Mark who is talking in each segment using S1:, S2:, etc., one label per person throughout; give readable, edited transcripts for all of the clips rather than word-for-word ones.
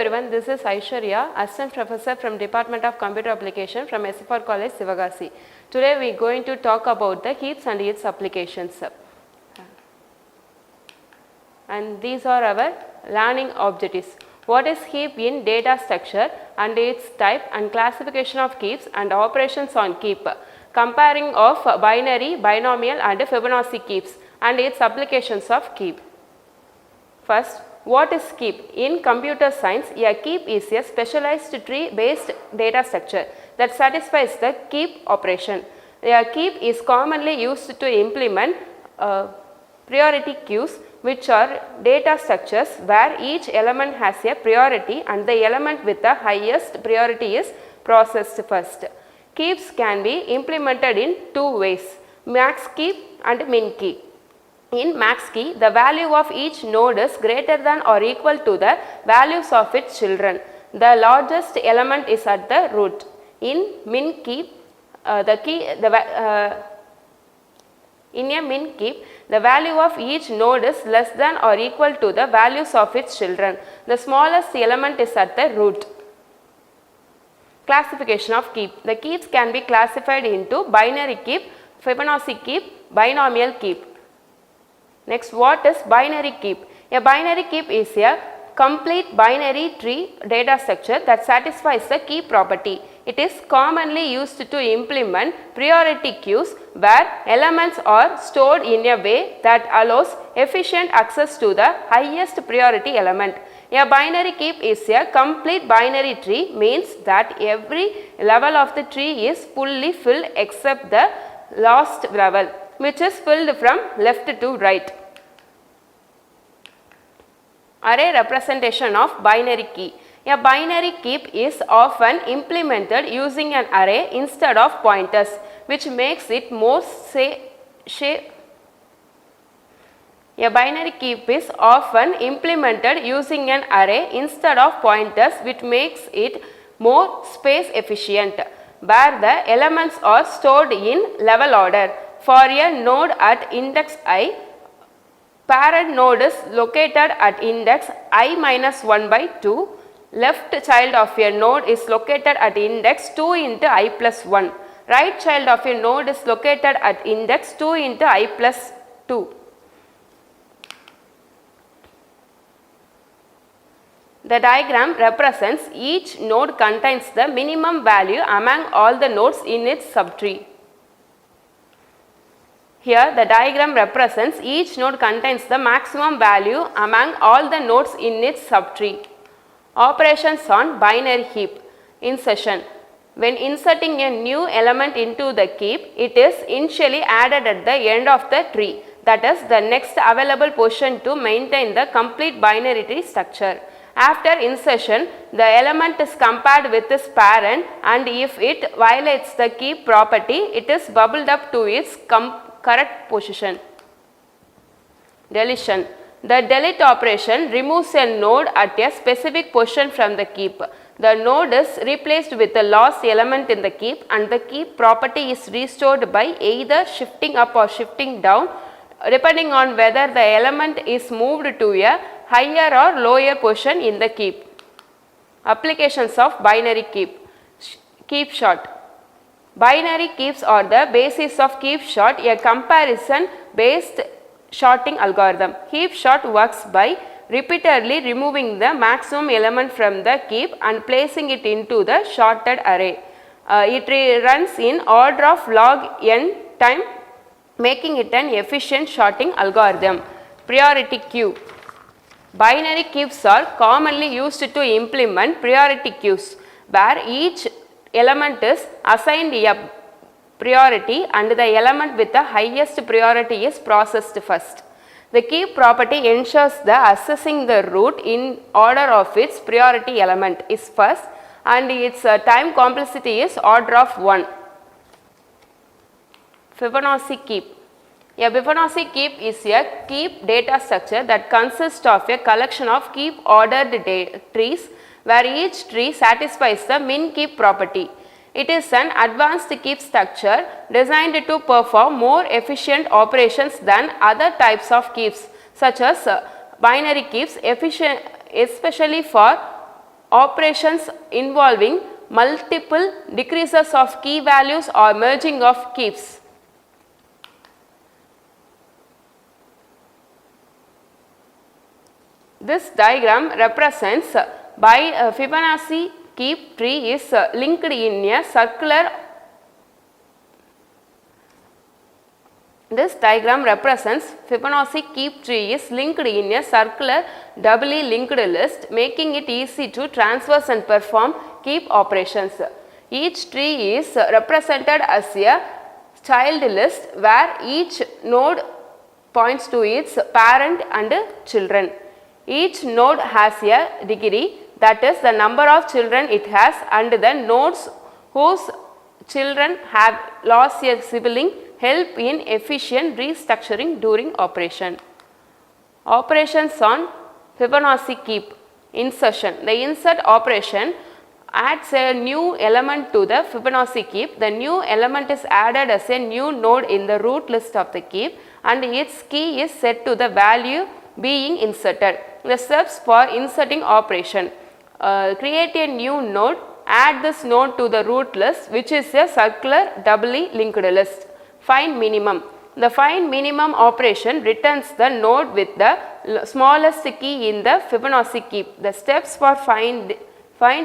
S1: everyone, this is Aishwarya, Assistant Professor from Department of Computer Application from SFR College, Sivagasi. Today we are going to talk about the heaps and its applications. And these are our learning objectives. What is heap in data structure and its type and classification of heaps and operations on heap, comparing of binary, binomial and Fibonacci heaps and its applications of heap. First, what is heap? In computer science, a heap is a specialized tree-based data structure that satisfies the heap operation. A heap is commonly used to implement priority queues, which are data structures where each element has a priority and the element with the highest priority is processed first. Heaps can be implemented in two ways, max heap and min heap. In max heap, the value of each node is greater than or equal to the values of its children. The largest element is at the root. In min heap, in a min heap, the value of each node is less than or equal to the values of its children. The smallest element is at the root. Classification of heap. The heaps can be classified into binary heap, Fibonacci heap, binomial heap. Next, what is binary heap? A binary heap is a complete binary tree data structure that satisfies the heap property. It is commonly used to implement priority queues where elements are stored in a way that allows efficient access to the highest priority element. A binary heap is a complete binary tree, means that every level of the tree is fully filled except the last level, which is filled from left to right. Array representation of binary key. A binary heap is often implemented using an array instead of pointers, which makes it more A binary heap is often implemented using an array instead of pointers, which makes it more space efficient, where the elements are stored in level order. For a node at index I, parent node is located at index I minus 1 by 2. Left child of a node is located at index 2 into I plus 1. Right child of a node is located at index 2 into I plus 2. The diagram represents each node contains the minimum value among all the nodes in its subtree. Here the diagram represents each node contains the maximum value among all the nodes in its subtree. Operations on binary heap. Insertion. When inserting a new element into the heap, it is initially added at the end of the tree, that is the next available position to maintain the complete binary tree structure. After insertion, the element is compared with its parent, and if it violates the heap property, it is bubbled up to its correct position. Deletion. The delete operation removes a node at a specific position from the heap. The node is replaced with the lost element in the heap, and the heap property is restored by either shifting up or shifting down, depending on whether the element is moved to a higher or lower position in the heap. Applications of binary heap. Heap sort. Binary heaps are the basis of heap sort, a comparison based sorting algorithm. Heap sort works by repeatedly removing the maximum element from the heap and placing it into the sorted array. It runs in order of log n time, making it an efficient sorting algorithm. Priority queue. Binary heaps are commonly used to implement priority queues, where each element is assigned a priority and the element with the highest priority is processed first. The heap property ensures the accessing the root in order of its priority element is first, and its time complexity is order of 1. Fibonacci heap. A Fibonacci heap is a heap data structure that consists of a collection of heap ordered trees, where each tree satisfies the min heap property. It is an advanced heap structure designed to perform more efficient operations than other types of heaps, such as binary heaps, especially for operations involving multiple decreases of key values or merging of keeps. This diagram represents by a Fibonacci keep tree is linked in a circular. This diagram represents Fibonacci keep tree is linked in a circular doubly linked list, making it easy to transverse and perform keep operations. Each tree is represented as a child list where each node points to its parent and children. Each node has a degree, that is the number of children it has, and the nodes whose children have lost a sibling help in efficient restructuring during operation. Operations on Fibonacci keep. Insertion. The insert operation adds a new element to the Fibonacci keep. The new element is added as a new node in the root list of the keep, and its key is set to the value being inserted. The steps for inserting operation. Create a new node. Add this node to the root list, which is a circular doubly linked list. Find minimum. The find minimum operation returns the node with the smallest key in the Fibonacci keep. The steps for find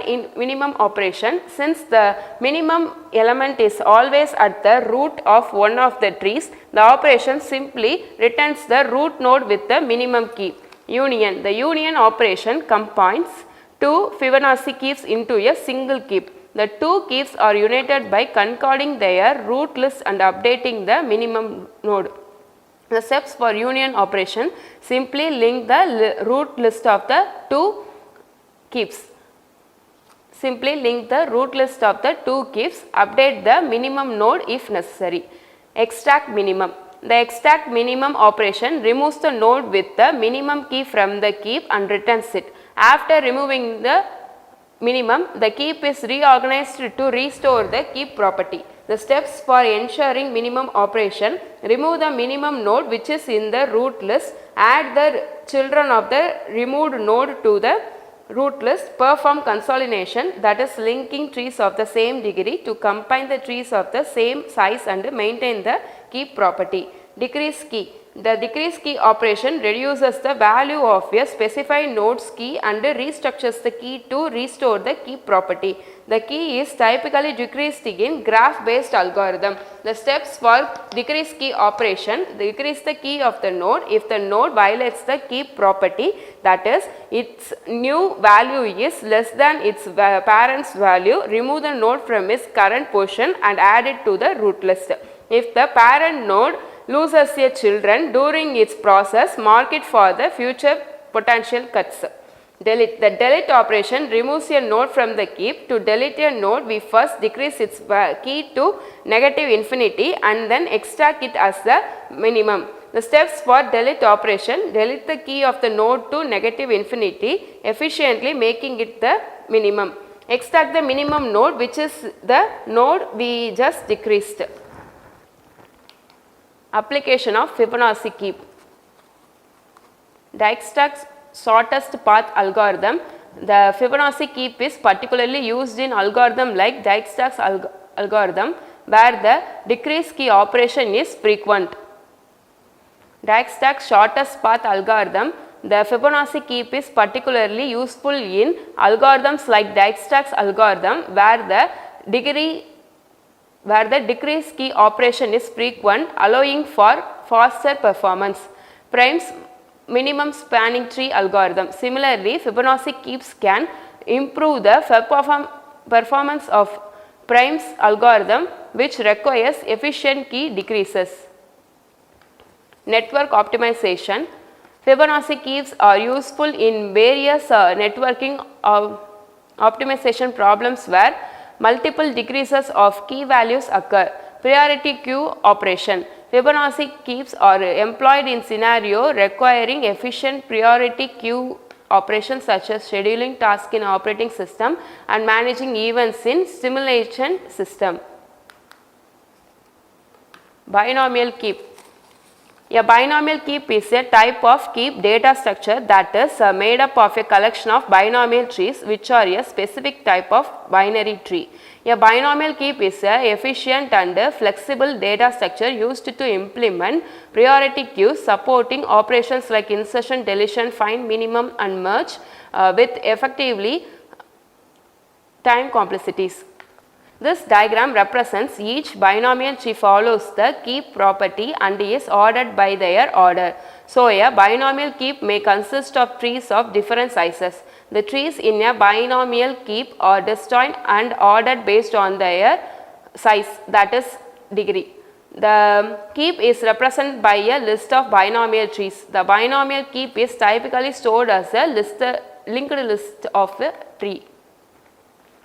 S1: in minimum operation. Since the minimum element is always at the root of one of the trees, the operation simply returns the root node with the minimum key. Union. The union operation combines two Fibonacci keeps into a single keep. The two keeps are united by concording their root list and updating the minimum node. The steps for union operation: simply link the root list of the two keeps. Simply link the root list of the two keeps, update the minimum node if necessary. Extract minimum. The extract minimum operation removes the node with the minimum key from the keep and returns it. After removing the minimum, the keep is reorganized to restore the keep property. The steps for ensuring minimum operation: remove the minimum node which is in the root list, add the children of the removed node to the root list, perform consolidation, that is linking trees of the same degree to combine the trees of the same size and maintain the keep property. Decrease key. The decrease key operation reduces the value of a specified node's key and restructures the key to restore the keep property. The key is typically decreased in graph-based algorithm. The steps for decrease key operation: decrease the key of the node if the node violates the keep property, that is, its new value is less than its parent's value. Remove the node from its current position and add it to the root list. If the parent node loses a children during its process, mark it for the future potential cuts. Delete. The delete operation removes a node from the keep. To delete a node, we first decrease its key to negative infinity and then extract it as the minimum. The steps for delete operation: delete the key of the node to negative infinity, efficiently making it the minimum. Extract the minimum node, which is the node we just decreased. Application of Fibonacci keep. Dijkstra's shortest path algorithm. The Fibonacci keep is particularly used in algorithm like Dijkstra's algorithm, where the decrease key operation is frequent. Dijkstra's shortest path algorithm. The Fibonacci keep is particularly useful in algorithms like Dijkstra's algorithm, where the decrease key operation is frequent, allowing for faster performance. Prime's minimum spanning tree algorithm. Similarly, Fibonacci keeps can improve the performance of Prime's algorithm, which requires efficient key decreases. Network optimization. Fibonacci keeps are useful in various networking optimization problems where multiple decreases of key values occur. Priority queue operation. Fibonacci keeps are employed in scenario requiring efficient priority queue operations such as scheduling tasks in operating system and managing events in simulation system. Binomial keep. A binomial heap is a type of heap data structure that is made up of a collection of binomial trees which are a specific type of binary tree. A binomial heap is an efficient and flexible data structure used to implement priority queues supporting operations like insertion, deletion, find, minimum and merge with effectively time complexities. This diagram represents each binomial tree follows the heap property and is ordered by their order. So, a binomial heap may consist of trees of different sizes. The trees in a binomial heap are disjoint and ordered based on their size, that is degree. The heap is represented by a list of binomial trees. The binomial heap is typically stored as a linked list of a tree.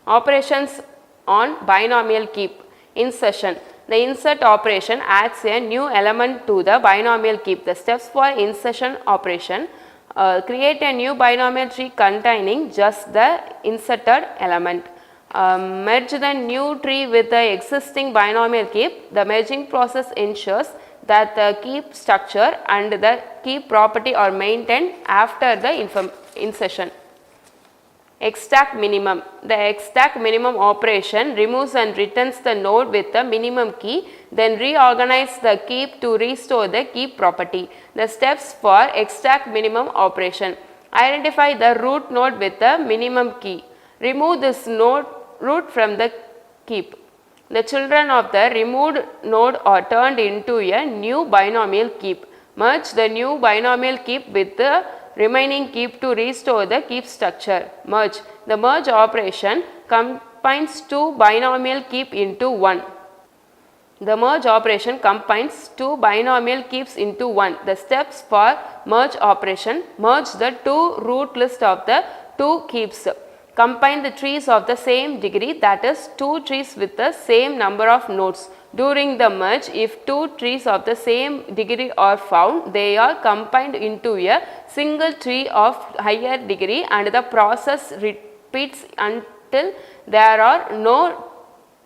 S1: Operations on binomial heap. Insertion. The insert operation adds a new element to the binomial heap. The steps for insertion operation: create a new binomial tree containing just the inserted element. Merge the new tree with the existing binomial heap. The merging process ensures that the heap structure and the heap property are maintained after the insertion. Extract minimum. The extract minimum operation removes and returns the node with the minimum key, then reorganize the heap to restore the heap property. The steps for extract minimum operation: identify the root node with the minimum key. Remove this root from the heap. The children of the removed node are turned into a new binomial heap. Merge the new binomial heap with the remaining heap to restore the heap structure. Merge. The merge operation combines two binomial heap into one. The merge operation combines two binomial heaps into one. The steps for merge operation: merge the two root list of the two heaps. Combine the trees of the same degree, that is two trees with the same number of nodes. During the merge, if two trees of the same degree are found, they are combined into a single tree of higher degree and the process repeats until there are no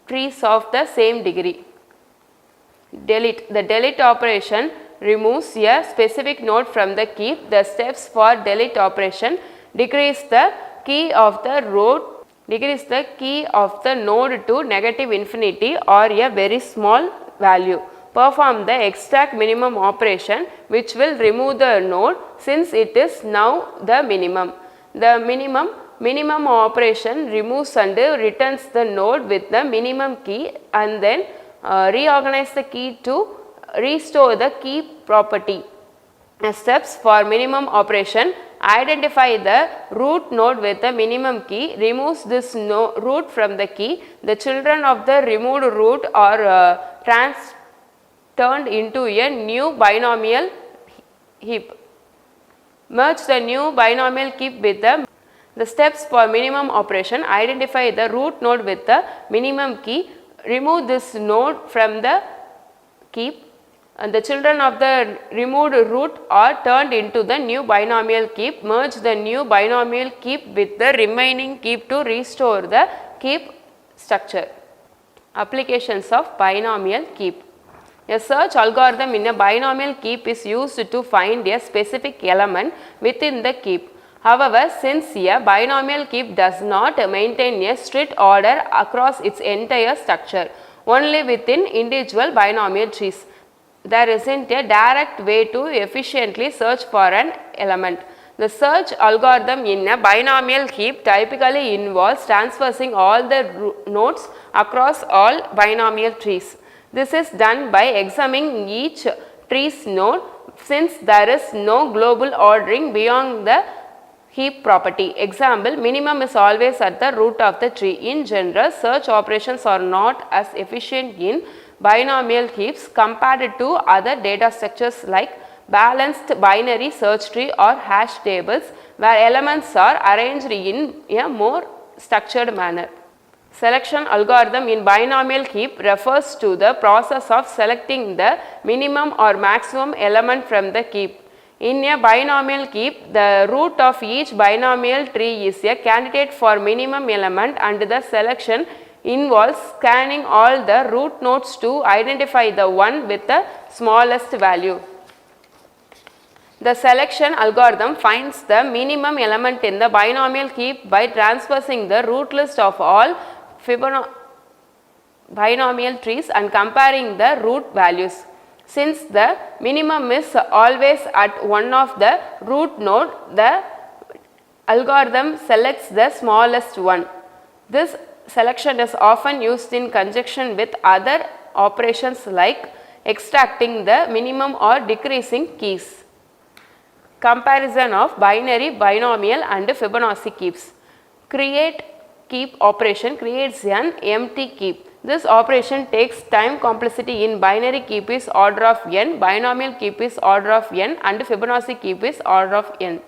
S1: trees of the same degree. Delete. The delete operation removes a specific node from the heap. The steps for delete operation: decrease the key of the node to negative infinity or a very small value. Perform the extract minimum operation, which will remove the node since it is now the minimum. The minimum operation removes and returns the node with the minimum key and then reorganize the key to restore the key property. Steps for minimum operation: identify the root node with the minimum key, removes this root from the key. The children of the removed root are turned into a new binomial heap. Merge the new binomial heap with the steps for minimum operation: identify the root node with the minimum key, remove this node from the heap, and the children of the removed root are turned into the new binomial heap. Merge the new binomial heap with the remaining heap to restore the heap structure. Applications of binomial heap. A search algorithm in a binomial heap is used to find a specific element within the heap. However, since a binomial heap does not maintain a strict order across its entire structure, only within individual binomial trees, there isn't a direct way to efficiently search for an element. The search algorithm in a binomial heap typically involves transversing all the nodes across all binomial trees. This is done by examining each tree's node since there is no global ordering beyond the heap property. Example: minimum is always at the root of the tree. In general, search operations are not as efficient in binomial heaps compared to other data structures like balanced binary search tree or hash tables, where elements are arranged in a more structured manner. Selection algorithm in binomial heap refers to the process of selecting the minimum or maximum element from the heap. In a binomial heap, the root of each binomial tree is a candidate for minimum element, and the selection involves scanning all the root nodes to identify the one with the smallest value. The selection algorithm finds the minimum element in the binomial heap by transversing the root list of all binomial trees and comparing the root values. Since the minimum is always at one of the root node, the algorithm selects the smallest one. This selection is often used in conjunction with other operations like extracting the minimum or decreasing keys. Comparison of binary, binomial and Fibonacci keeps. Create keep operation creates an empty keep. This operation takes time complexity in binary keep is order of n, binomial keep is order of n and Fibonacci keep is order of n.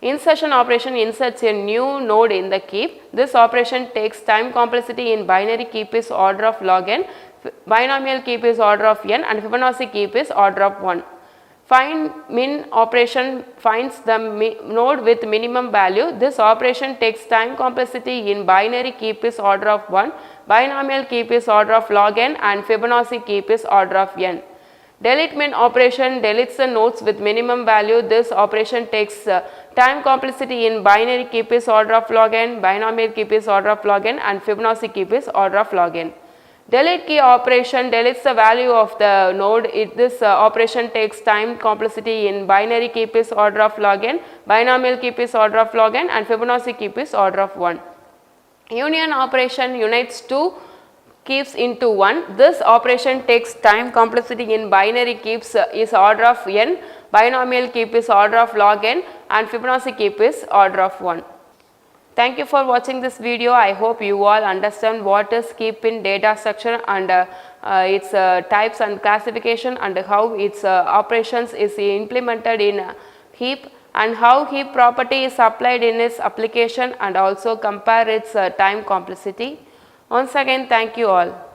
S1: Insertion operation inserts a new node in the keep. This operation takes time complexity in binary keep is order of log n, binomial keep is order of n and Fibonacci keep is order of 1. Find min operation finds the node with minimum value. This operation takes time complexity in binary keep is order of 1, binomial keep is order of log n and Fibonacci keep is order of n. Delete min operation deletes the nodes with minimum value. This operation takes time complexity in binary keep is order of log n, binomial keep is order of log n and Fibonacci keep is order of log n. Delete key operation deletes the value of the node. This operation takes time complexity in binary keep is order of log n, binomial keep is order of log n and Fibonacci keep is order of 1. Union operation unites two keeps into one. This operation takes time complexity in binary keeps is order of n, binomial keep is order of log n and Fibonacci keep is order of 1. Thank you for watching this video. I hope you all understand what is heap in data structure and its types and classification and how its operations is implemented in heap and how heap property is applied in its application and also compare its time complexity. Once again, thank you all.